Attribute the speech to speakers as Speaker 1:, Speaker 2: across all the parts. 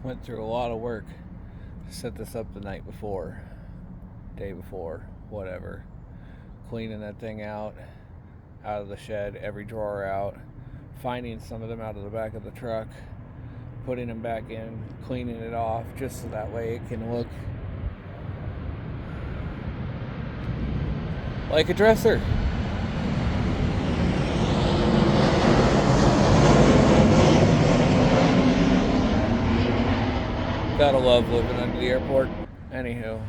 Speaker 1: Went through a lot of work to set this up the night before, day before, whatever. Cleaning that thing out of the shed, every drawer out, finding some of them out of the back of the truck, putting them back in, cleaning it off, just so that way it can look like a dresser. Gotta love living under the airport. Anywho.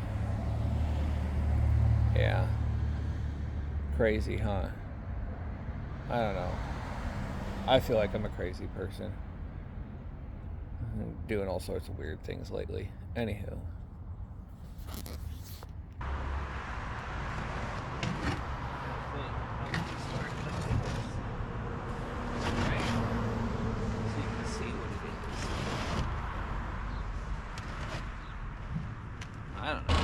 Speaker 1: Yeah. Crazy, huh? I don't know. I feel like I'm a crazy person. I'm doing all sorts of weird things lately. Anywho.
Speaker 2: I don't know.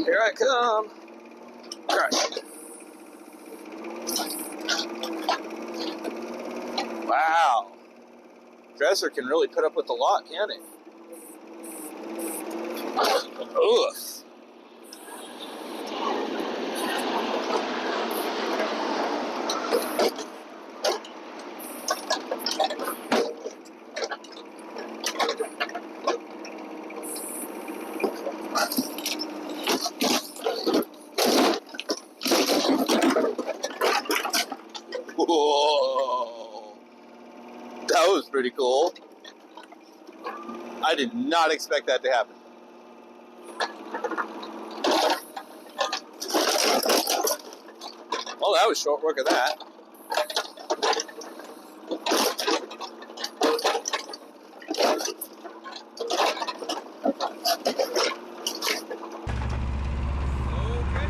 Speaker 2: Here I come. Crush. Wow. Dresser can really put up with a lot, can't it? Ugh. Whoa. That was pretty cool. I did not expect that to happen. Well, that was short work of that. Okay.